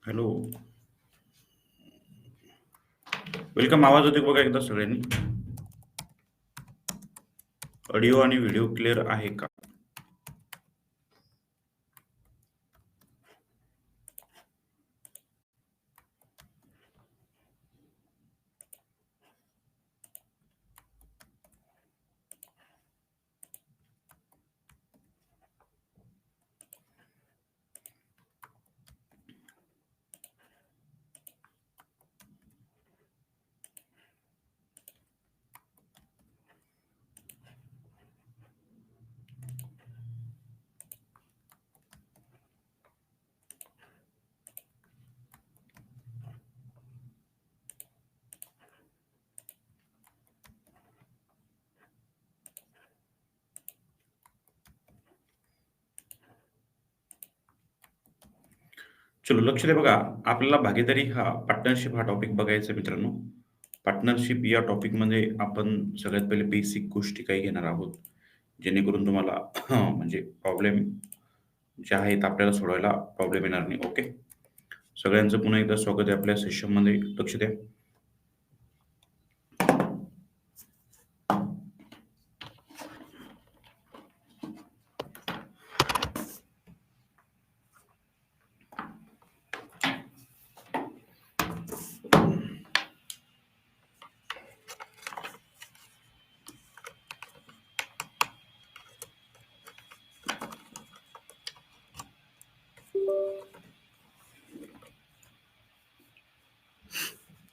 Hello, welcome. आवाज होते बघा एकदा सगळ्यांनी. ऑडिओ आणि व्हिडिओ क्लिअर आहे का? चलो, लक्ष द्या बघा. आपल्याला भागीदारी पार्टनरशिप हा टॉपिक बघायचा आहे मित्रांनो. पार्टनरशिप या टॉपिकमध्ये आपण सगळ्यात पहिले बेसिक गोष्टी काही घेणार आहोत, जेणेकरून तुम्हाला म्हणजे प्रॉब्लेम जे आहेत आपल्याला सोडवायला प्रॉब्लेम येणार नाही. ओके. सगळ्यांचं पुन्हा एकदा स्वागत आहे आपल्या सेशनमध्ये. लक्ष द्या.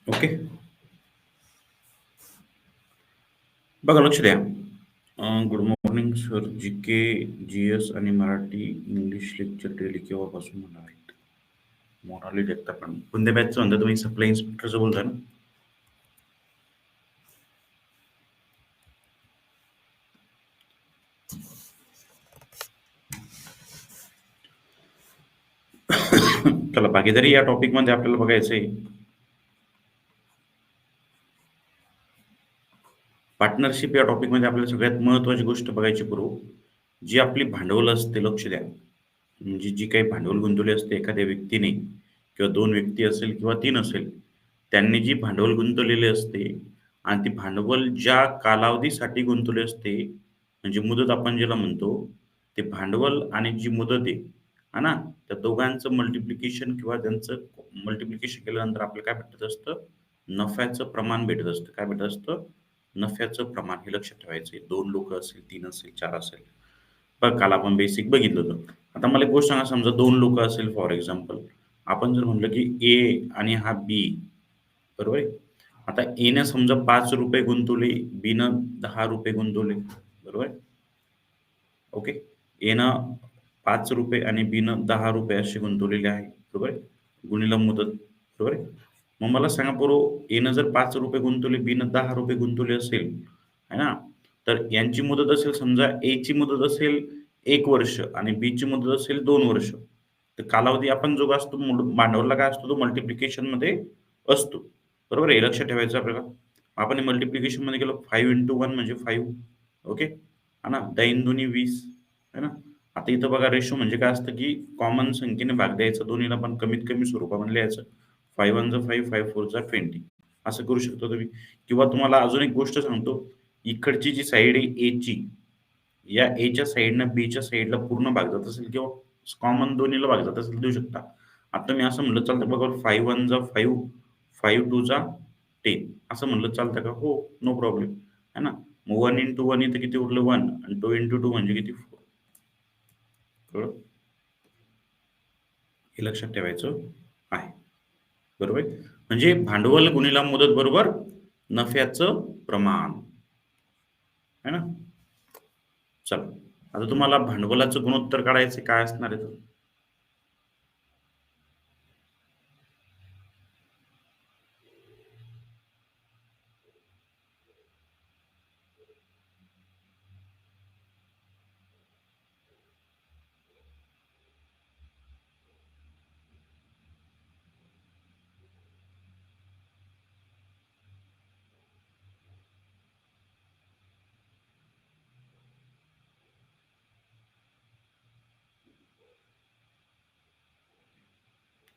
ओके. बघा, लक्ष द्या. Good morning sir. G K, G S आणि मराठी इंग्लिश लेक्चर डेली केव्हापासून होणार आहेत? मोनाली जगताप. कोणत्या बॅचचं म्हणता तुम्ही? सप्लाय इन्स्पेक्टरचं बोलता ना? चला, भागीदारी या टॉपिकमध्ये आपल्याला बघायचं आहे. पार्टनरशिप या टॉपिकमध्ये आपल्याला सगळ्यात महत्त्वाची गोष्ट बघायची पूर्व, जी आपली भांडवल असते. लक्ष द्या. म्हणजे जी काही भांडवल गुंतवले असते एखाद्या व्यक्तीने, किंवा 2 व्यक्ती असेल किंवा 3 असेल, त्यांनी जी भांडवल गुंतवलेली असते आणि ती भांडवल ज्या कालावधीसाठी गुंतवले असते, म्हणजे मुदत आपण ज्याला म्हणतो, ते भांडवल आणि जी मुदत आहे, है ना? त्या दोघांचं मल्टिप्लिकेशन किंवा त्यांचं मल्टिप्लिकेशन केल्यानंतर आपल्याला काय भेटत असतं? नफ्याचं प्रमाण भेटत असतं. काय भेटत असतं? नफ्याचं प्रमाण. हे लक्षात ठेवायचं आहे. 2 लोकं असतील, 3 असेल, 4 असेल. बघ, काल आपण बेसिक बघितलं होतं. आता मला एक गोष्ट सांगा, समजा 2 लोकं असेल फॉर एक्झाम्पल. आपण जर म्हटलं की ए आणि हा बी, बरोबर आहे? आता एनं समजा ₹5 गुंतवले, बीनं ₹10 गुंतवले, बरोबर आहे? ओके. एनं ₹5 आणि बीनं ₹10 असे गुंतवलेले आहे, बरोबर आहे? गुणिले मुदत, बरोबर आहे? मग मला सांगा बरं, एनं जर ₹5 गुंतवले, बीनं ₹10 गुंतवले असेल, है ना? तर यांची मुदत असेल, समजा एची मुदत असेल 1 वर्ष आणि बीची मुदत असेल 2 वर्ष. तर कालावधी आपण जो असतो भांडवलला काय असतो, तो मल्टिप्लिकेशनमध्ये असतो. बरोबर आहे? हे लक्षात ठेवायचं आपल्याला. आपण मल्टिप्लिकेशनमध्ये गेलो, 5 × 1 म्हणजे 5. ओके. है ना? 10 दुनी 20, है ना? आता इथं बघा, रेशो म्हणजे काय असतं, की कॉमन संख्येने भाग द्यायचा दोन्हीला, पण कमीत कमी स्वरूपामध्ये लिहायचं. 5 1 जा 5, 5 4 जा 20. असं करू शकता तुम्ही. किंवा तुम्हाला अजून एक गोष्ट सांगतो, इकडची जी साईड आहे एची, या एच्या साईडनं बीच्या साईडला पूर्ण भाग जात असेल, किंवा कॉमन दोन्हीला भाग जात असेल, देऊ शकता. आता मी असं म्हणलं चालतं बघा, 5 1 जा 5, 5 2 जा 10, असं म्हणलं चालतं का? हो, नो प्रॉब्लेम, है ना? मग 1 × 1 इथं किती उरलं? 1, आणि 2 × 2 म्हणजे किती? 4. कळलं? हे लक्षात ठेवायचं आहे. बरोबर आहे? म्हणजे भांडवल गुणिले मुदत बरोबर नफ्याचं प्रमाण, है ना? चला, आता तुम्हाला भांडवलाचं गुणोत्तर काढायचे, काय असणार आहे?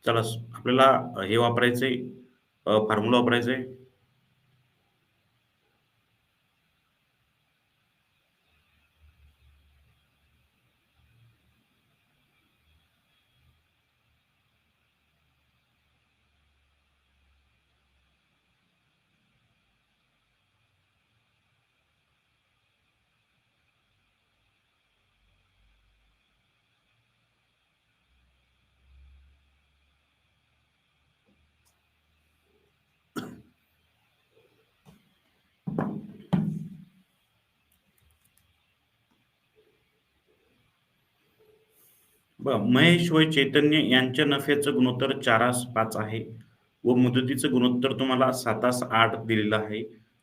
चला, आपल्याला हे वापरायचंय, फॉर्म्युला वापरायचा. महेश व चैतन्य यांच्या नफ्याचं गुणोत्तर 4:5 आहे व मुदतीचं गुणोत्तर तुम्हाला 7:8 दिलेलं आहे.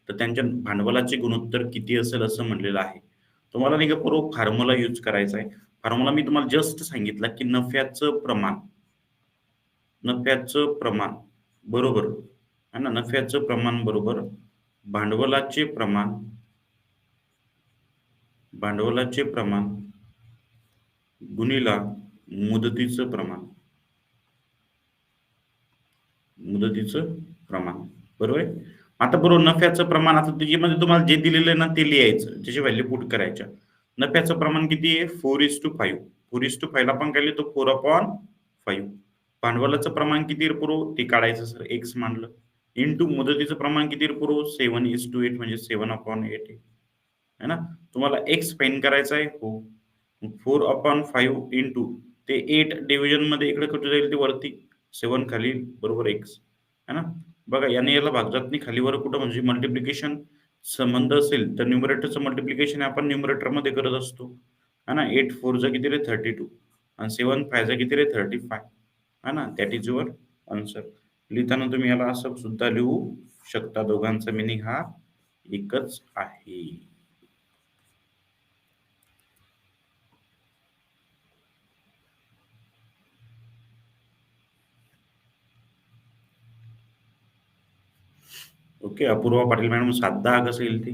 तर त्यांच्या भांडवलाचे गुणोत्तर किती असेल असं म्हणलेलं आहे. तुम्हाला नाही का पूर्व फॉर्म्युला यूज करायचा आहे. फॉर्म्युला मी तुम्हाला जस्ट सांगितलं, की नफ्याचं प्रमाण बरोबर आहे ना, नफ्याचं प्रमाण बरोबर भांडवलाचे प्रमाण भांडवलाचे प्रमाण गुणिला मुदतीचं प्रमाण मुदतीचं प्रमाण. बरोबर आहे. आता बरोबर नफ्याचं प्रमाण, आता त्याच्यामध्ये तुम्हाला जे दिलेलं आहे ना ते लिहायचं, त्याची व्हॅल्यू पुट करायच्या. नफ्याचं प्रमाण किती आहे? 4:5. 4:5 ला पण काय लिहितो? 4/5. भांडवलाचं प्रमाण किती आहे पूर्व ते काढायचं सर, एक्स मानलं. इंटू मुदतीचं प्रमाण किती आहे पूर्व? 7:8 म्हणजे 7/8 आहे. है ना? तुम्हाला एक्स फाईन करायचा आहे. हो. 4/5 इंटू ते 8 डिव्हिजन मध्ये इकडे कुठे जाईल? ते वरती 7 खाली, बरोबर एक्स. है ना? बघा, याने याला भागजात नाही, खाली वर कुठं, म्हणजे मल्टिप्लिकेशन संबंध असेल तर न्यूमरेटरचं मल्टिप्लिकेशन आपण न्यूमरेटर मध्ये करत असतो. है ना? 8 4 जा किती रे? 32 आणि 7 5 जा किती रे? 35. है ना? That is your answer. लिहिताना तुम्ही याला असं सुद्धा लिहू शकता. दोघांचा मिनिंग हा एकच आहे. ओके. अपूर्वा पाटील मॅडम, 7-10 कसं येईल ते?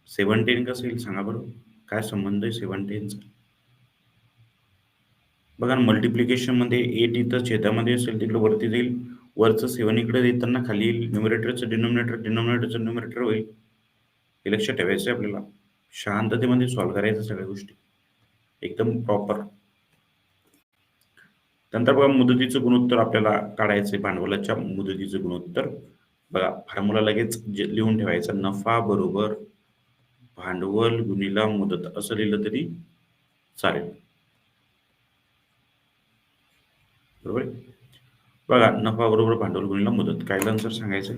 17 कसं येईल सांगा बरं? काय संबंध आहे 17चा? बघा ना, मल्टिप्लिकेशन मध्ये 8 इथं छेदामध्ये असेल, तिकडे वरती जाईल. वरचं 7 इकडे देताना खाली येईल. न्यूमरेटरचं डिनोमिनेटर, डिनोमिनेटरचं न्यूमरेटर होईल. हे लक्षात ठेवायचं आहे आपल्याला. शांततेमध्ये सॉल्व्ह करायचं सगळ्या गोष्टी एकदम प्रॉपर. नंतर बघा, मुदतीचं गुणोत्तर आपल्याला काढायचंय. भांडवलाच्या मुदतीचं गुणोत्तर बघा, फॉर्म्युला लगेच लिहून ठेवायचा. नफा बरोबर भांडवल गुणिला मुदत असं लिहिलं तरी चालेल. बरोबर आहे. बघा, नफा बरोबर भांडवल गुणिला मुदत, काय आन्सर सांगायचं?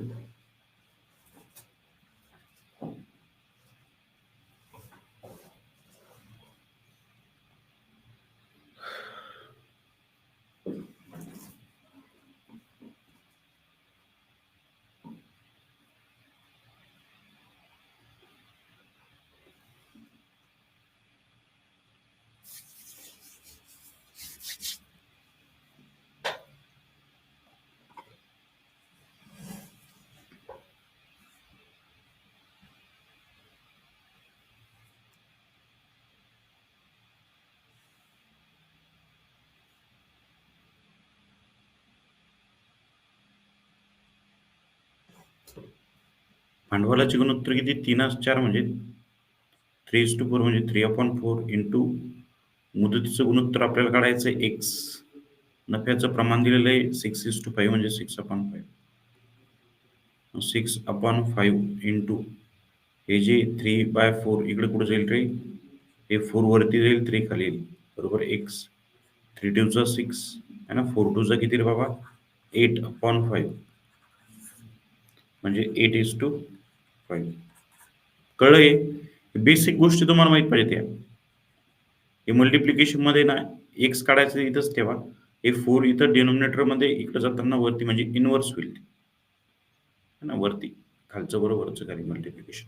भांडवलाचे गुणोत्तर किती? 3:4 म्हणजे 3:4 म्हणजे 3/4 इंटू मुदतीचं गुणोत्तर आपल्याला काढायचं आहे एक्स. नफ्याचं प्रमाण दिलेलं आहे 6:5 म्हणजे 6/5. 6/5 इंटू हे जे 3/4 इकडे कुठे जाईल रे? हे 4 वरती जाईल, 3 खाली येईल, बरोबर एक्स. 3 2 6 है ना? 4 2 किती रे बाबा? 8/5 म्हणजे 8:5. कळलंय? बेसिक गोष्टी तुम्हाला माहित पाहिजे त्या. हे मल्टिप्लिकेशन मध्ये ना एक्स काढायचं इथंच ठेवा. हे 4 इथं डिनॉमिनेटर मध्ये इकडे जाताना वरती म्हणजे इन्व्हर्स होईल. है ना वरती. खालचं बरोबर वरचं खाली मल्टिप्लिकेशन.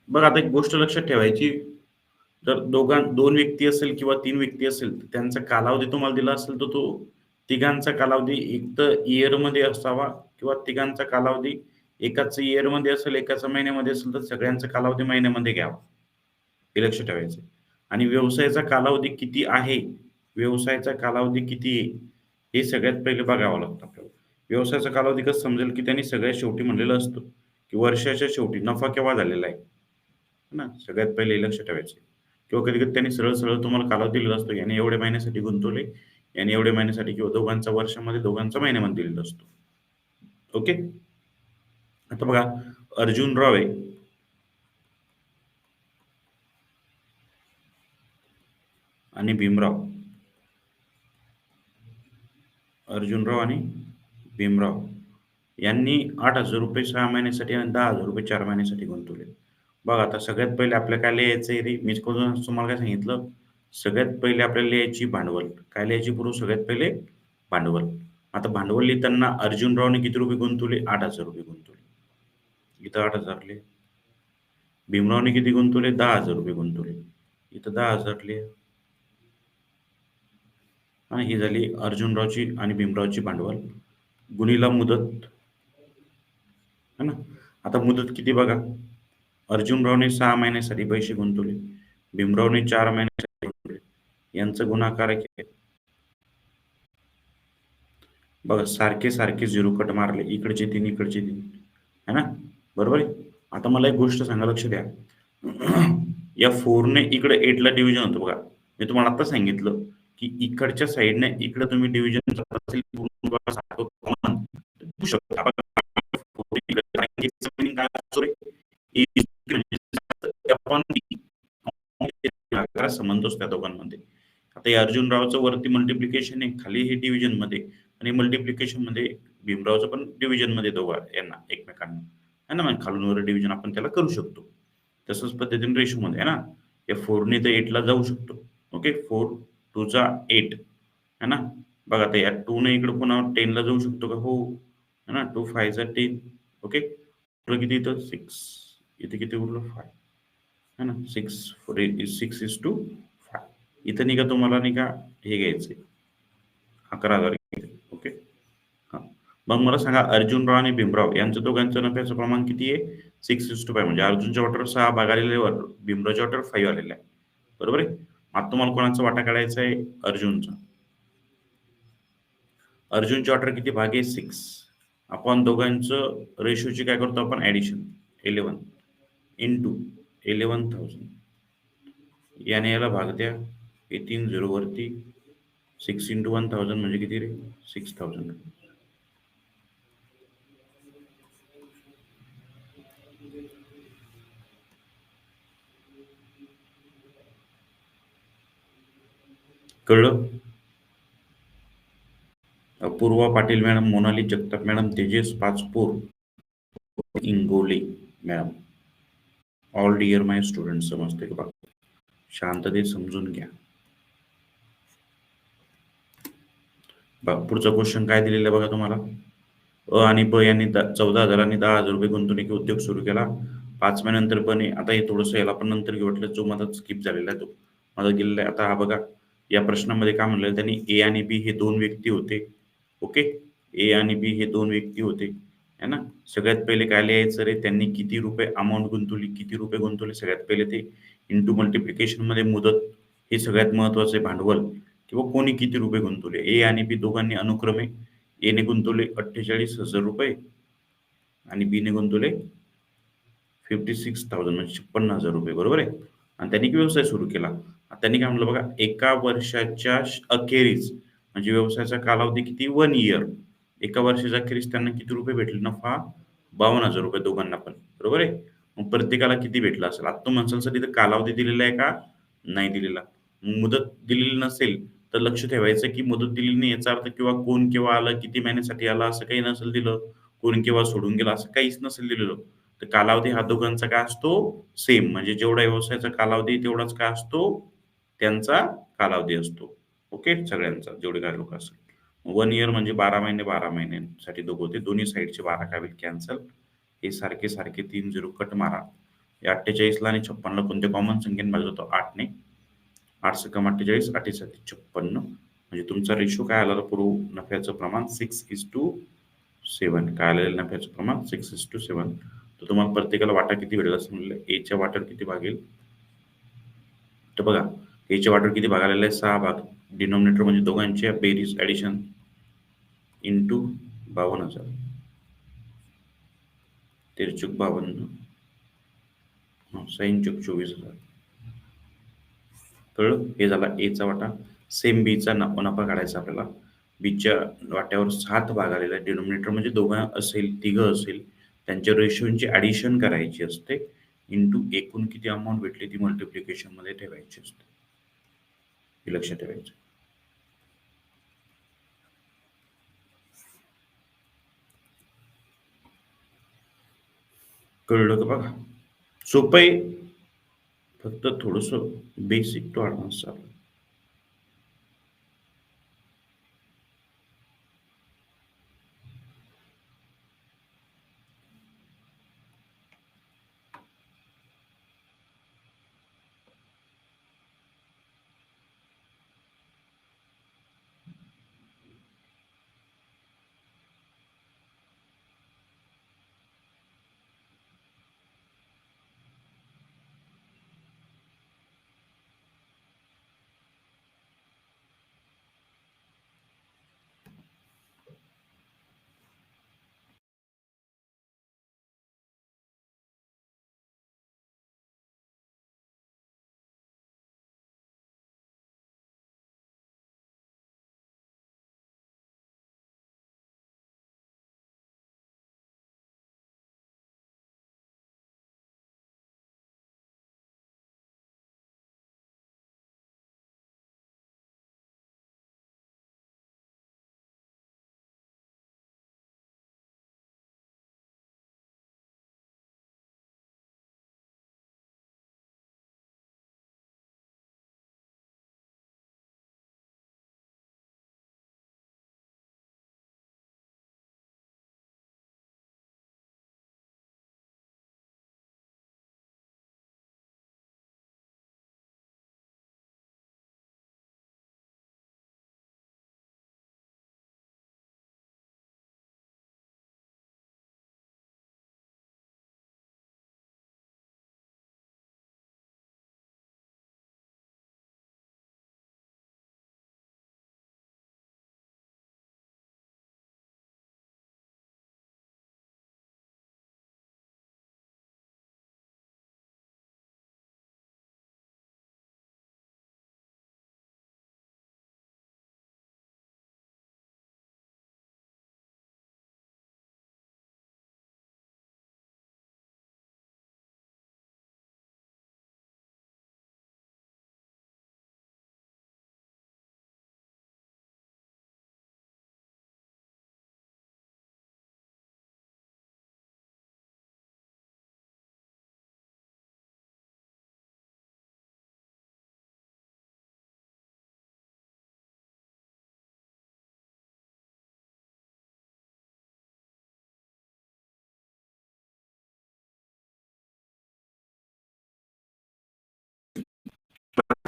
बघ आता एक गोष्ट लक्षात ठेवायची. जर दोन व्यक्ती असेल किंवा तीन व्यक्ती असेल तर त्यांचा कालावधी तुम्हाला दिला असेल तर तो तिघांचा कालावधी एक तर इयर मध्ये असावा किंवा तिघांचा कालावधी एकाच इयर मध्ये असेल एकाचा महिन्यामध्ये असेल तर सगळ्यांचा कालावधी महिन्यामध्ये घ्यावा. हे लक्ष ठेवायचं. आणि व्यवसायाचा कालावधी किती आहे, व्यवसायाचा कालावधी किती आहे, हे सगळ्यात पहिले बघावं लागतं आपल्याला. व्यवसायाचा कालावधी कसं समजेल, की त्यांनी सगळ्यात शेवटी म्हणलेलं असतं, की वर्षाच्या शेवटी नफा केव्हा झालेला आहे, है ना? सगळ्यात पहिले हे लक्ष ठेवायचं. किंवा कधी-कधी त्यांनी सरळ-सरळ तुम्हाला कालावधी दिलेला असतो. याने एवढ्या महिन्यासाठी गुंतवले, याने एवढ्या महिन्यासाठी किंवा दोघांचा वर्षामध्ये, दोघांचा महिन्यामध्ये दिलेला असतो. ओके? आता बघा अर्जुन राव आहे आणि भीमराव. अर्जुनराव आणि भीमराव यांनी ₹8,000 6 महिन्यासाठी आणि ₹10,000 4 महिन्यासाठी गुंतवले. बघा आता सगळ्यात पहिले आपल्याला काय लिहायचं आहे रे? मी तुम्हाला काय सांगितलं? सगळ्यात पहिले आपल्याला लिहायची भांडवल. काय लिहायची पूर्व सगळ्यात पहिले? भांडवल. आता भांडवल लिहिताना अर्जुनरावने किती रुपये गुंतवले? ₹8,000 गुंतवले. इथं 8,000 लिहा. भीमरावने किती गुंतवले? ₹10,000 गुंतवले. इथं 10,000 लिहा. आणि ही झाली अर्जुनरावची आणि भीमरावची भांडवल. गुणिला मुदत, है ना? आता मुदत किती बघा. अर्जुनरावने 6 महिन्यासाठी पैसे गुंतवले. भीमरावने 4 महिन्यासाठी गुंतवले. यांचं गुणाकार केले. बघा सारखे सारखे झिरो कट मारले. इकडचे 3 इकडचे 3. है ना? बरोबर आहे? आता मला एक गोष्ट सांगा लक्ष द्या. या 4 ने इकडे 8 ला डिव्हिजन होतं बघा. मी तुम्हाला आता सांगितलं, की इकडच्या साइडने इकडे तुम्ही डिव्हिजन करत असेल पूर्ण बघा सारखं कॉमन होऊ शकतं. आपण काय असतो रे? संबंध त्या दोघांमध्ये. आता या अर्जुनरावचं वरती मल्टिप्लिकेशन आहे, खाली हे डिव्हिजन मध्ये आणि मल्टिप्लिकेशन मध्ये भीमरावचं पण डिव्हिजन मध्ये दोघा यांना एकमेकांना है ना. मग खालून वर डिव्हिजन आपण त्याला करू शकतो. तसंच पद्धतीने रेशो मध्ये आहे ना. या 4 ने तर 8 ला जाऊ शकतो. ओके 4 2 जा 8 है ना. बघा आता या 2 ने इकडे पुन्हा 10 ला जाऊ शकतो का? हो. है ना. 2 5 जा 10. ओके. उरलं किती इथं 6. इथे किती उरलं 5 है ना. 6 इज टू 5. इथं नाही का तुम्हाला नाही का हे घ्यायचंय 11,000 घ्यायचे. ओके. हा. मग मला सांगा अर्जुनराव आणि भीमराव यांचं दोघांचं नफ्याचं प्रमाण किती आहे? 6:5 म्हणजे अर्जुनच्या वाट्यावर 6 भाग आलेले वर भीमरावच्या वाट्यावर 5 आलेला आहे. बरोबर आहे. आता तुम्हाला कोणाचा वाटा काढायचा आहे? अर्जुनचा. अर्जुनच्या वाट्यावर किती भाग आहे? 6. आपण दोघांचं रेशोची काय करतो आपण ऍडिशन 11 इंटू 11,000. याने याला भाग द्या. हे 3 झिरो वरती 6 इंटू 1,000 म्हणजे किती रे? 6,000. कळलं? Apurva Patil madam, Monali Jagtap madam, Tejas Pachpur, Ingole madam. All dear my student. समजते का बघा? शांततेत समजून घ्या. पुढचा क्वेश्चन काय दिलेला आहे बघा तुम्हाला. अ आणि ब यांनी 14,000 आणि 10,000 रुपये गुंतवणुकी उद्योग सुरू केला. 5 महिन्यानंतर बने. आता हे थोडंसं याला आपण नंतर घेऊ वाटलं. जो माझा स्किप झालेला आहे तो माझा गेलेला आहे. आता हा बघा या प्रश्नामध्ये काय म्हणलेलं त्यांनी ए आणि बी हे दोन व्यक्ती होते. ओके. ए आणि बी हे दोन व्यक्ती होते है ना. सगळ्यात पहिले काय लिहायचं रे? त्यांनी किती रुपये अमाऊंट गुंतवली, किती रुपये गुंतवले सगळ्यात पहिले ते इंटू मल्टिप्लिकेशन मध्ये मुदत. हे सगळ्यात महत्वाचे भांडवल किंवा कोणी किती रुपये गुंतवले. ए आणि बी दोघांनी अनुक्रमे एने गुंतवले 48,000 रुपये आणि बीने गुंतवले 56,000 म्हणजे 56,000 रुपये. बरोबर आहे. आणि त्यांनी व्यवसाय सुरू केला. त्यांनी काय म्हटलं बघा एका वर्षाच्या अखेरीस म्हणजे व्यवसायाचा कालावधी किती? 1 इयर. एका वर्षाच्या अखेरीस त्यांना किती रुपये भेटले? नफा 52,000 रुपये दोघांना पण. बरोबर आहे. मग प्रत्येकाला किती भेटला असेल? आता तो म्हणसाल सर इथं कालावधी दिलेला आहे का? नाही दिलेला. मुदत दिलेली नसेल तर लक्ष ठेवायचं की मुदत दिलेली नाही याचा अर्थ किंवा कोण केव्हा आलं, किती महिन्यासाठी आला असं काही नसेल दिलं. कोण केव्हा सोडून गेला असं काहीच नसेल दिलेलं. तर कालावधी हा दोघांचा काय असतो? सेम. म्हणजे जेवढा व्यवसायाचा कालावधी तेवढाच काय असतो? त्यांचा कालावधी असतो. ओके. सगळ्यांचा जेवढे काही लोक असतील. 1 इयर म्हणजे 12 महिने 12 महिन्यांसाठी दोघं होते. दोन्ही साइडचे 12 काय होईल? कॅन्सल. हे सारखे सारखे 3 0 कट मारा. 48ला आणि 56ला कोणत्या कॉमन संख्येने भागत होतो? 8ने. 8 सकम 48, 8 साठी 56. म्हणजे तुमचा रेशो काय आला पूर्व नफ्याचं प्रमाण 6:7. काय आलेलं नफ्याचं प्रमाण 6:7. तर तुम्हाला प्रत्येकाला वाटा किती भेटेल असं म्हणलं? एच्या वाट्यावर किती भागेल? तर बघा, एच्या वाट्यावर किती भाग आलेला आहे? 6 भाग. डिनॉमिनेटर म्हणजे दोघांच्या बेरीज ऍडिशन इंटू 52,000. 13 52. 6 24,000. कळलं? हे झाला एचा वाटा. सेम बीचा नफा काढायचा आपल्याला. बीच्या वाट्यावर 7 भाग आलेला आहे. डिनॉमिनेटर म्हणजे दोघं असेल, तिघं असेल, त्यांच्या रेशोची ऍडिशन करायची असते. इंटू एकूण किती अमाऊंट भेटली ती मल्टिप्लिकेशन मध्ये ठेवायची असते. हे लक्षात ठेवायचं. कळलं का बघा? सोपं आहे. फक्त थोडस बेसिक टू ॲडव्हान्स चालू.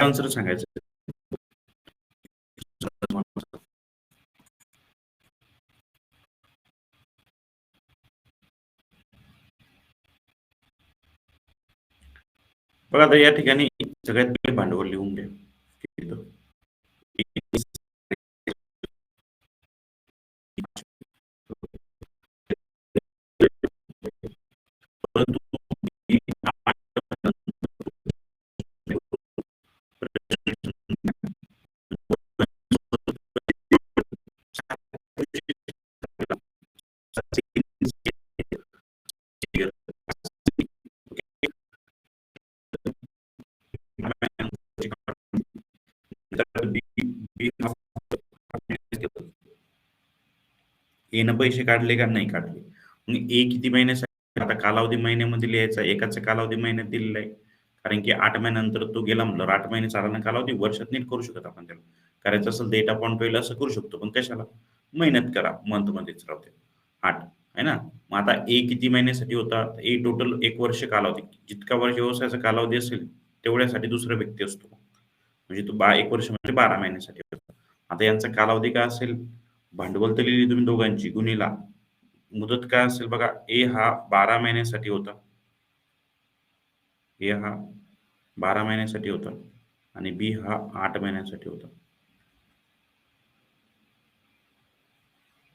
आन्सर सांगायचं. बघा आता या ठिकाणी सगळ्यात पहिले भांडवल लिहून घ्या. इथं. परंतु एनं पैसे काढले का? नाही काढले. मग ए किती महिन्यासाठी आता कालावधी महिन्यामध्ये लिहायचा, एकाचा कालावधी महिन्यात दिलेला आहे. कारण की 8 महिन्यानंतर तो गेला म्हटल्यावर 8 महिने चालवणं कालावधी वर्षात नीट करू शकत आपण त्याला. करायचं असेल डेट अपॉन ट्वेल्व असं करू शकतो. पण कशाला? महिन्यात करा. मंथमध्येच राहू द्या. 8 आहे ना? मग आता ए किती महिन्यासाठी होता? ए टोटल 1 वर्ष कालावधी. जितका वर्ष व्यवसायाचा कालावधी असेल, तेवढ्यासाठी दुसरा व्यक्ती असतो. म्हणजे तो 1 वर्ष म्हणजे 12 महिन्यासाठी होता. आता यांचा कालावधी काय असेल? भांडवल तर लिहिली तुम्ही दोघांची गुणिला मुदत काय असेल बघा, ए हा 12 महिन्यासाठी होता. ए हा 12 महिन्यासाठी होता आणि बी हा 8 महिन्यासाठी होता.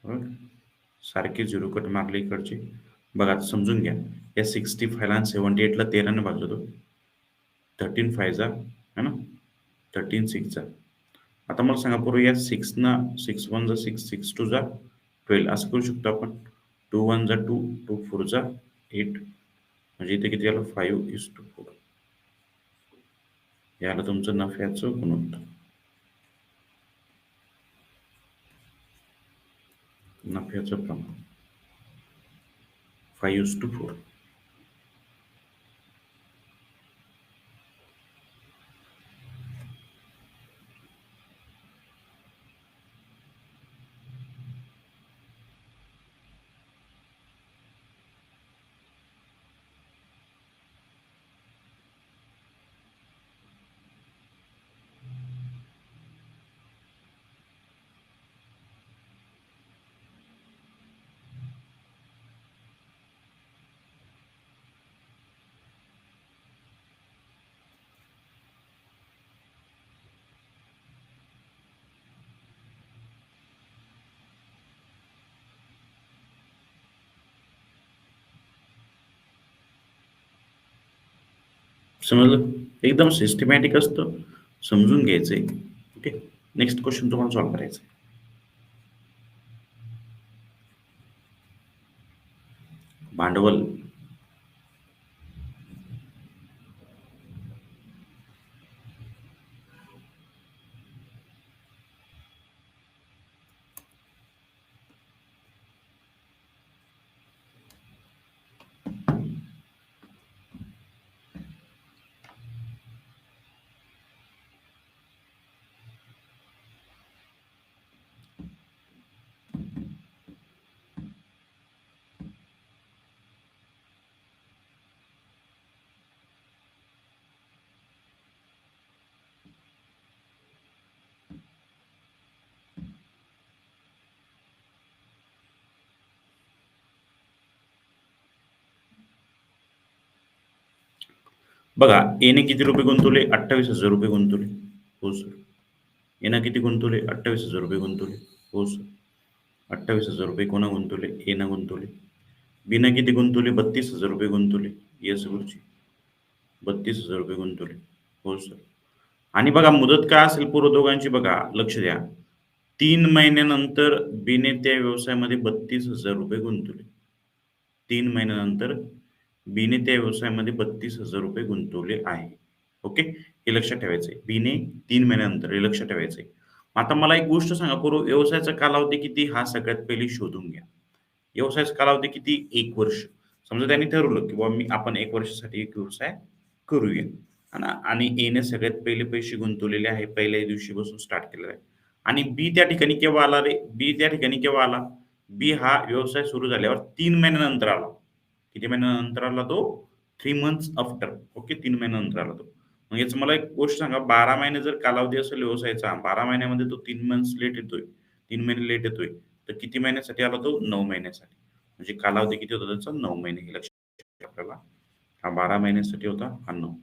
बरोबर? सारखे झिरो कट मारले इकडचे. बघा आता समजून घ्या. या 65 ला आणि 78 ला 13 ने भागतो. 13 फाय जा है ना, 13 सिक्स जा. आता मला सांगा पूर्वी या 6 ना 6 वन जा 6, 6 टू जा 12 असं करू शकतो आपण. 2 वन जा 2, 2 फोर जा 8. म्हणजे इथे किती आलं 5:4. हे आलं तुमचं नफ्याचं गुणोत्तर. नफ्याचं प्रमाण 5:4. समजलं? एकदम सिस्टमॅटिक असतं. समजून घ्यायचंय. ओके. नेक्स्ट क्वेश्चन तुम्हाला सॉल्व्ह करायचा आहे. भांडवल बघा, एने किती रुपये गुंतवले? 28,000 रुपये गुंतवले. हो सर. एनं किती गुंतवले? 28,000 रुपये गुंतवले. हो सर. 28,000 रुपये कोणा गुंतवले? एनं गुंतवले. बीनं किती गुंतवले? 32,000 रुपये गुंतवले. येस गुरुजी. 32,000 रुपये गुंतवले. हो सर. आणि बघा मुदत काय असेल पूर्व दोघांची बघा, लक्ष द्या. 3 महिन्यानंतर बीने त्या व्यवसायामध्ये 32,000 रुपये गुंतवले. 3 महिन्यानंतर बीने त्या व्यवसायामध्ये 32,000 रुपये गुंतवले आहे. ओके. हे लक्षात ठेवायचं आहे. बीने 3 महिन्यानंतर हे लक्षात ठेवायचं आहे. आता मला एक गोष्ट सांगा पूर्व व्यवसायाचा कालावधी किती हा सगळ्यात पहिली शोधून घ्या. व्यवसायाचा कालावधी किती? 1 वर्ष. समजा त्यांनी ठरवलं, की बाबा आपण 1 वर्षासाठी एक व्यवसाय करूया. है ना? आणि एने सगळ्यात पहिले पैसे गुंतवलेले आहे. पहिल्या दिवशीपासून स्टार्ट केलेलं आहे. आणि बी त्या ठिकाणी केव्हा आला रे? बी त्या ठिकाणी केव्हा आला? बी हा व्यवसाय सुरू झाल्यावर 3 महिन्यानंतर आला. किती महिन्यानंतर आला तो? 3 मंथ्स आफ्टर. ओके. 3 महिन्यानंतर आला तो. मग याचं मला एक गोष्ट सांगा, 12 महिने जर कालावधी असेल व्यवसायाचा, 12 महिन्यामध्ये तो 3 मंथ्स लेट येतोय, 3 महिने लेट येतोय, तर किती महिन्यासाठी आला तो? 9 महिन्यासाठी. म्हणजे कालावधी किती होता त्याचा? 9 महिने. हे लक्षात ठेवा आपल्याला. हा 12 महिन्यासाठी होता, हा 9.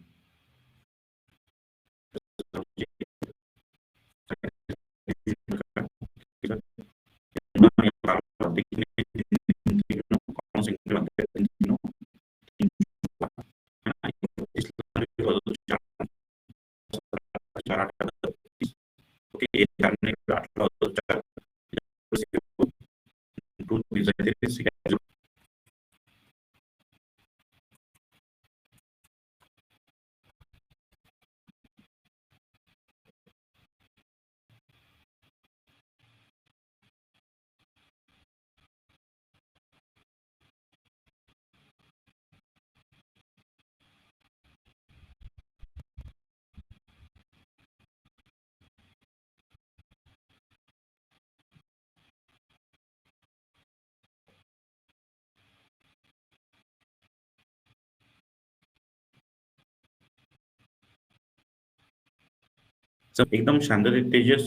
एकदम शांततेत Tejas,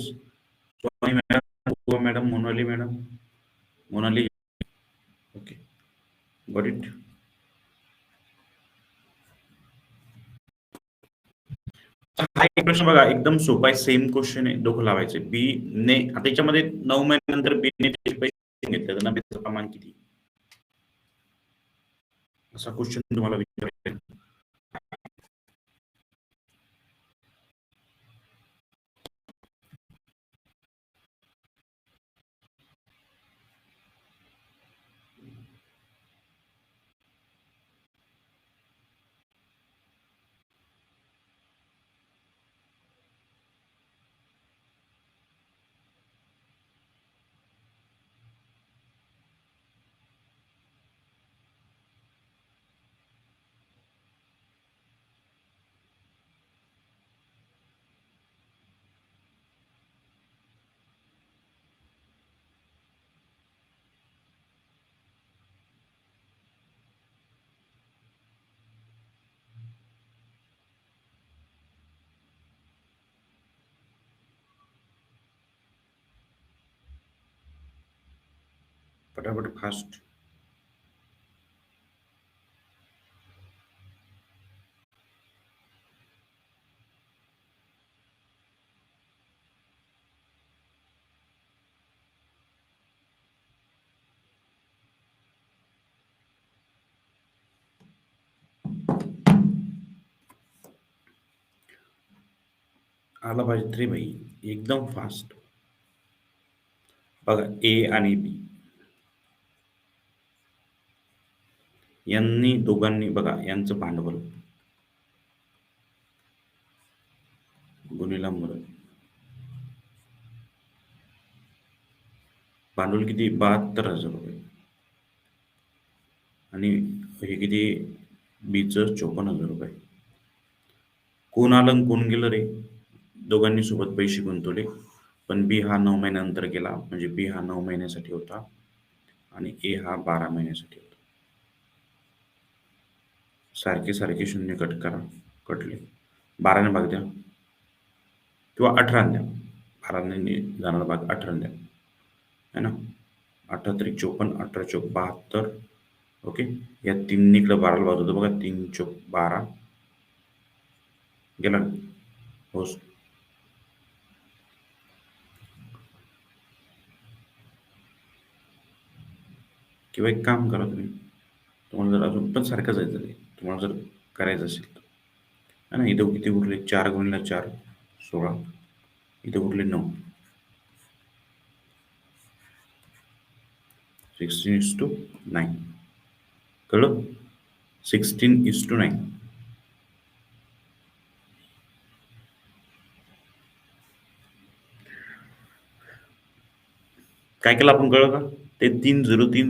Swami madam, Purva madam, Monali madam, Monali. Okay, got it. हा एक प्रश्न बघा, एकदम सोपा आहे, सेम क्वेश्चन आहे, डोकं लावायचे. बी ने आता याच्यामध्ये 9 महिन्यानंतर बी ने त्याचे पैसे घेतले तर नफ्याचं प्रमाण किती? असा क्वेश्चन तुम्हाला विचारायचा. पटापट फास्ट. आला पाहिजे रे भाई, एकदम फास्ट. बघा, ए आणि बी यांनी दोघांनी बघा यांचं भांडवल गुणिला मुलं, भांडवल किती? 72,000 रुपये. आणि हे किती? बीचं 54,000 रुपये. कोण आलं आणि कोण गेलं रे? दोघांनी सोबत पैसे गुंतवले, पण बी हा 9 महिन्यानंतर गेला, म्हणजे बी हा 9 महिन्यासाठी होता आणि ए हा 12 महिन्यासाठी होता. सारखे सारखे शून्य कट करा, कटले. 12ने भाग द्या किंवा 18ने द्या. 12ने जाणारा भाग 18ने द्या, है ना. 18 × 54, 18 × 72. ओके, या 3 इकडे 12ला भाग होतो बघा, 3 × 12 गेला ना? हो. किंवा एक काम करा तुम्ही, तुम्हाला जर अजून पण सारखं जायचं आहे, तुम्हाला जर करायचं असेल तर, है ना. इथं किती उरले? 4 × 4 16. इथं उरले 9. 16:9. कळलं? 16:9. काय केलं आपण, कळलं का? ते 3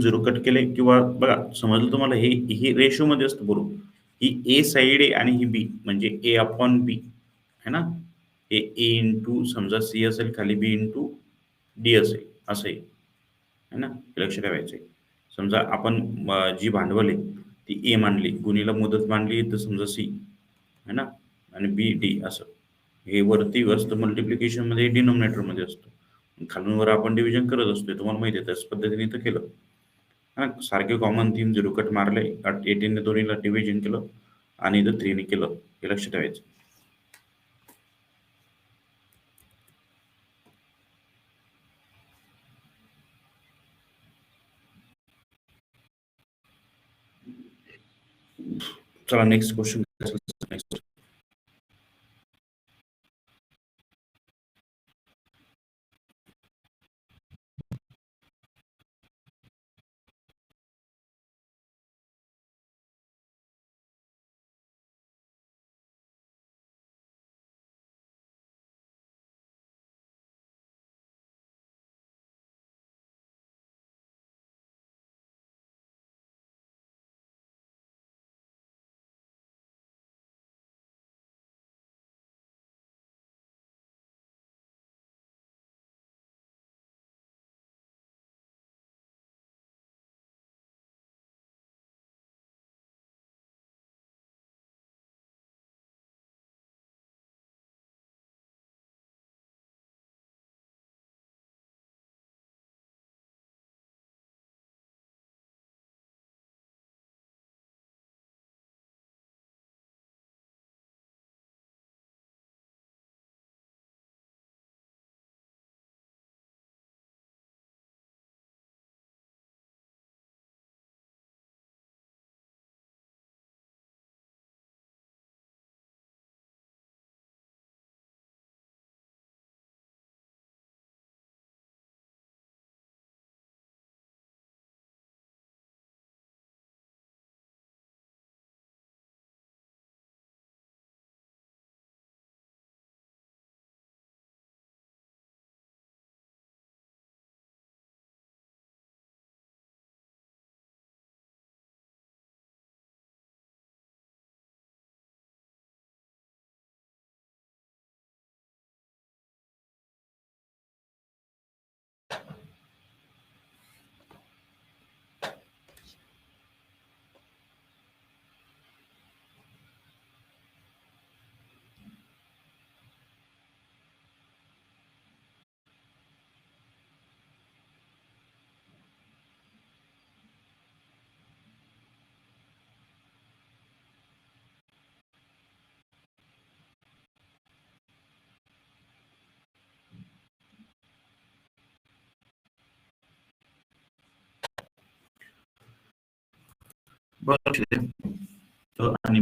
0 कट केले, किंवा बघा समजलं तुम्हाला, हे हे रेशो मध्ये असतं बरोबर. ही ए साइड आहे आणि ही बी, म्हणजे ए अपॉन बी, है ना. हे ए इंटू समजा सी असेल, खाली बी इंटू डी असेल, असं आहे, है ना. हे लक्ष ठेवायचं आहे. समजा आपण जी भांडवल आहे ती ए मांडली, गुणीला मुदत मांडली तर समजा सी, है ना, आणि बी डी असं. हे वरती असतं मल्टिप्लिकेशन मध्ये, डिनोमिनेटर मध्ये असतं. खालून वर आपण डिव्हिजन करत असतो, तुम्हाला माहिती आहे, त्याच पद्धतीने इथं केलं. हा, सारखे कॉमन 3 0 कट मारले, 18ने दोन्हीला डिव्हिजन केलं आणि इथं 3ने केलं, हे लक्ष ठेवायचं. चला नेक्स्ट क्वेश्चन. नेक्स्ट. बघा लक्ष द्या. आणि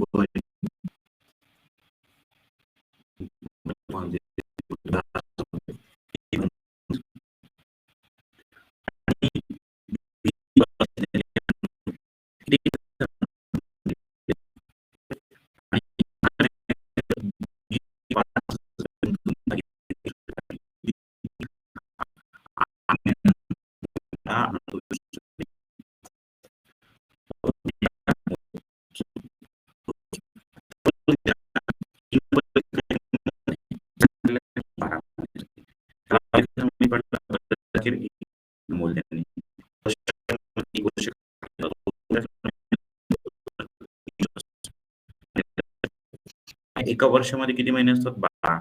एका वर्षामध्ये किती महिने असतात? 12.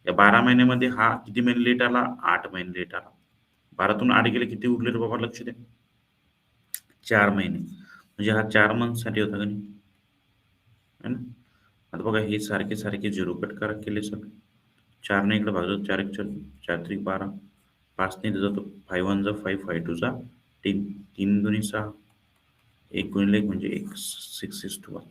या 12 महिन्यामध्ये हा किती महिने लेट आला? 8 महिने लेट आला. 12तून 8 गेले, किती उरले रे बाबा? लक्ष द्या. 4 महिने. म्हणजे हा 4 मंथसाठी होता का नाही? है ना? आता बघा, हे सारखे सारखे झिरो कट करा, केले सर. 4 ने इकडे भागलं, 4 एक 4, 4 त्रिक 12, 5 ने जातो, 5 1 जा 5, 5 2 जा 3, 3 दुनी 6, 1 गुणिले 1 म्हणजे 1, 6:1.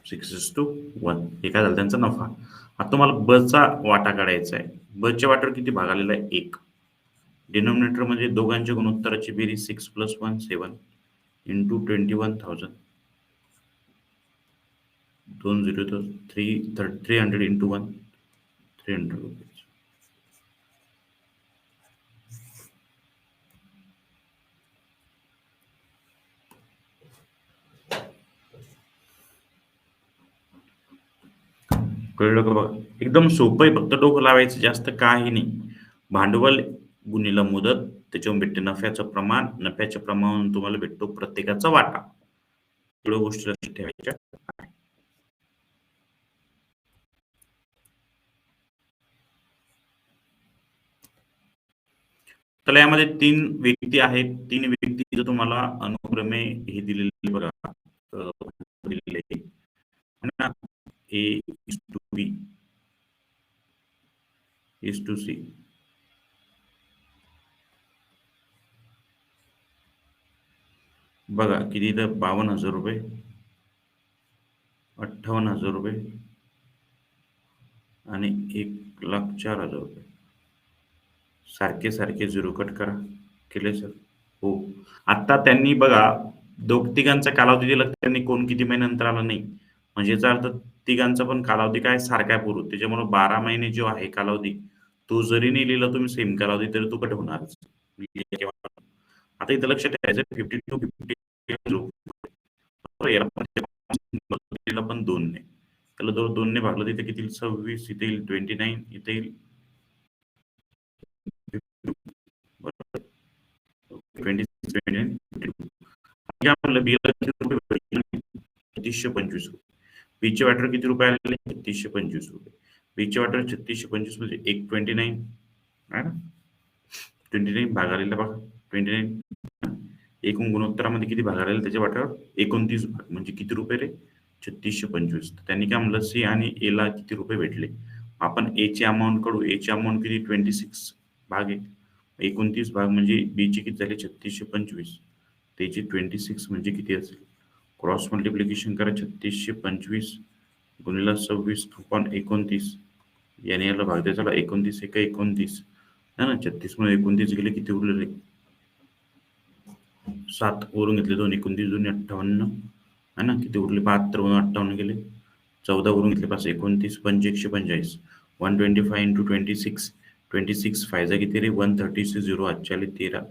6:1. हे काय झालं? त्यांचा नफा. आता तुम्हाला बचा वाटा काढायचा आहे. बच्या वाट्यावर किती भाग आलेला आहे? 1. डिनॉमिनेटर म्हणजे दोघांच्या गुणोत्तराची बेरीज 6 + 1 7 इंटू 21,000. 2 0 तर 300 इंटू 1 300 रुपीज. कळलं का बघा? एकदम सोपं आहे, फक्त डोकं लावायचं, जास्त काही नाही. भांडवल गुणिले मुदत, त्याच्यावरून भेटते नफ्याचं प्रमाण, नफ्याच्या प्रमाणावरून तुम्हाला भेटतो प्रत्येकाचा वाटा. एवढ्या गोष्टी लक्षात ठेवायच्या. तर यामध्ये 3 व्यक्ती आहेत. 3 व्यक्ती तुम्हाला अनुक्रमे हे दिलेले बघा, दिलेले आहे ना, A is to B is to C. बघा किती तर 52,000 रुपये, 58,000 रुपये आणि 1,04,000 रुपये. सारखे सारखे झिरो कट करा. केले सर? हो. आता त्यांनी बघा, तिघांचा कालावधी दिला, त्यांनी कोण किती महिन्यानंतर आला नाही, म्हणजे याचा अर्थ तिघांचा पण कालावधी काय सारखा आहे पूर्व. त्याच्यामुळे 12 महिने जो आहे कालावधी, तो जरी नाही लिहिला तुम्ही सेम कालावधी, तरी तो कट होणारच. आता इथं लक्षात ठेवायचं, 52 पण 2 ने, त्याला 2 ने भागलं, तिथे किती? 26. इथे येईल 29, इथे येईल 26, 29, 52. काय म्हणलं? बीला किती रुपये भेटले? 3625 रुपये. बीचे वाटर किती रुपये आलेले? 3625 रुपये. बीचे वाटर 3625 म्हणजे 129 आहे ना, 29 भाग आलेला बघा, 29. एकूण गुणोत्तरामध्ये किती भाग आलेले त्याच्या वाट्यावर? 29 भाग, म्हणजे किती रुपये रे? 3625. त्यांनी काय म्हणलं, सी आणि ए ला किती रुपये भेटले? आपण ए ची अमाऊंट काढू. ए ची अमाऊंट किती? 26 भाग आहे. 29 भाग म्हणजे बी ची किती झाले? 3625. त्याची 26 म्हणजे किती असेल? क्रॉस मल्टिप्लिकेशन करा. 3625 गुणिले 26/29, याने याला भाग द्या. चला, 29 एका 29 है ना, 36 मध्ये 29 गेले, किती उरलेले? 7 वरून घेतले 2, 29 2 58 है ना, किती उरले? 72 वरून 58 गेले. 14 वरून घेतले 5, 29 5 145. 125 इंटू 26, 26 फायजा किती रे? 136 0 आजच्या 13.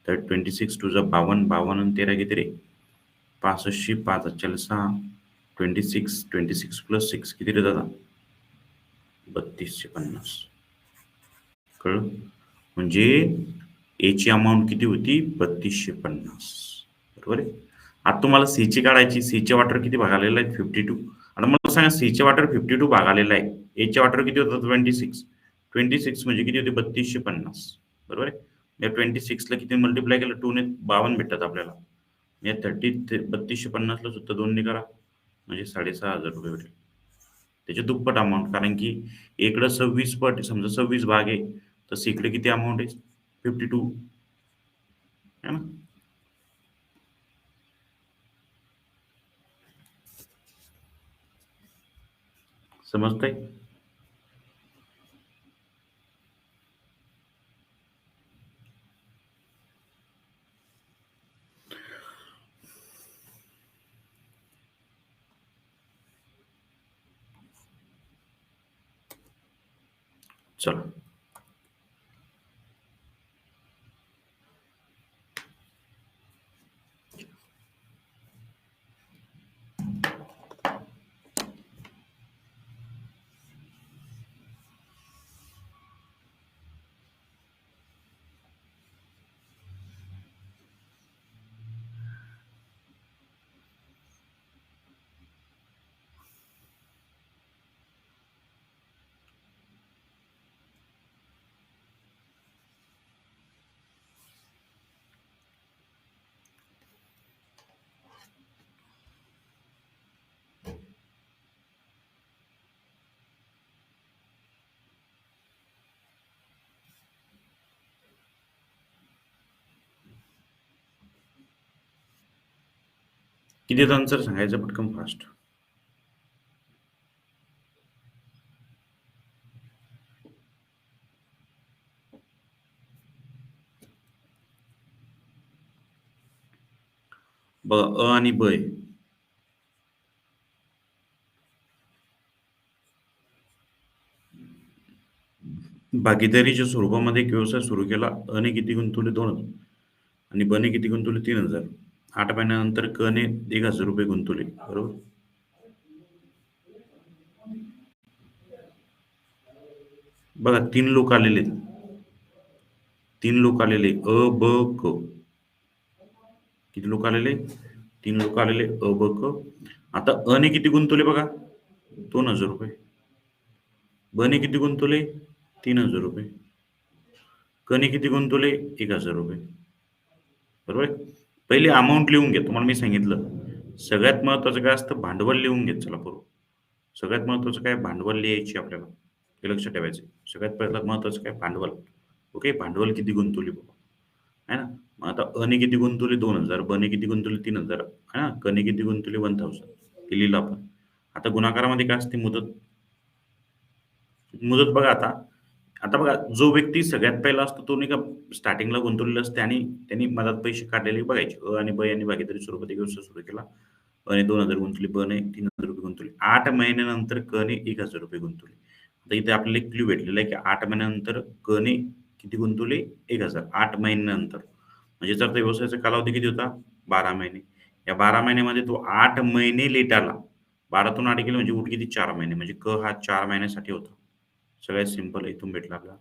तर 26 टू जा 52, 52 आणि 13 किती रे? 65, 5 आजच्या 6, 26 26 प्लस 6 किती रे दादा? 3250. कळलं? म्हणजे एची अमाऊंट किती होती? 3250. बरोबर आहे. आता तुम्हाला सीची काढायची. सीचे वाटर किती भाग आलेला आहे? 52. आता मला सांगा, सीचे वाटर 52 भाग आलेला आहे, एचे वाटर किती होतं? 26. 26 म्हणजे किती होते? 3250. बरोबर आहे. या 26 ला किती मल्टिप्लाय केलं? 2 ने 52 भेटतात आपल्याला. या 3250 ला सुद्धा 2 ने करा, म्हणजे 6,500 रुपये भेटेल. त्याचे दुप्पट अमाऊंट, कारण की इकडं 26 पट, समजा 26 भाग आहे, तर इकडे किती अमाऊंट आहे? 52. है ना? समजतंय? चला. किती आन्सर सांगायचं पटकन फास्ट. बघा, अ आणि ब आहे. भागीदारीच्या स्वरूपामध्ये एक व्यवसाय सुरू केला. अने किती गुंतवले? 2,000. आणि बने किती गुंतवले? 3,000. 8 महिन्यानंतर कने 1,000 रुपये गुंतवले. बरोबर? बघा, 3 लोक आलेले आहेत. 3 लोक आलेले. अ, ब, क. किती लोक आलेले? 3 लोक आलेले. अ, ब, क. आता अने किती गुंतवले बघा? 2,000 रुपये. बने किती गुंतवले? 3,000 रुपये. कने किती गुंतवले? 1,000 रुपये. बरोबर आहे? पहिले अमाउंट लिहून घ्या. तुम्हाला मी सांगितलं. सगळ्यात महत्त्वाचं काय असतं? भांडवल लिहून घेत चला पूर्व. सगळ्यात महत्त्वाचं काय? भांडवल लिहायची आपल्याला. हे लक्षात ठेवायचं आहे. सगळ्यात पहिलं महत्त्वाचं काय? भांडवल. ओके. भांडवल किती गुंतवली बाबा, आहे ना? मग आता अने किती गुंतवली? 2,000. बने किती गुंतवली? 3,000. आहे ना? कने किती गुंतवली? 1,000. हे लिहिलं आपण. आता गुणाकारामध्ये काय असते? मुदत. मुदत बघा आता. आता बघा, जो व्यक्ती सगळ्यात पहिला असतो तो नाही का स्टार्टिंगला गुंतवलेलं असते आणि त्यांनी मधात पैसे काढलेले बघायचे. अ आणि ब यांनी भागीदारी स्वरूपात एक व्यवसाय सुरू केला. अ ने 2,000 गुंतवले, ब ने 3,000 रुपये गुंतवले. 8 महिन्यानंतर क ने 1,000 रुपये गुंतवले. आता इथे आपल्याला एक क्लू भेटलेला आहे, की 8 महिन्यानंतर क ने किती गुंतवले? 1,000. 8 महिन्यानंतर. म्हणजे जर त्या व्यवसायाचा कालावधी किती होता? 12 महिने. या 12 महिन्यामध्ये तो 8 महिने लेट आला. 12तून 8 गेले म्हणजे उरले किती? 4 महिने. म्हणजे क हा 4 महिन्यासाठी होता. सगळ्यात सिंपल आहे. इथून भेटला आपल्याला.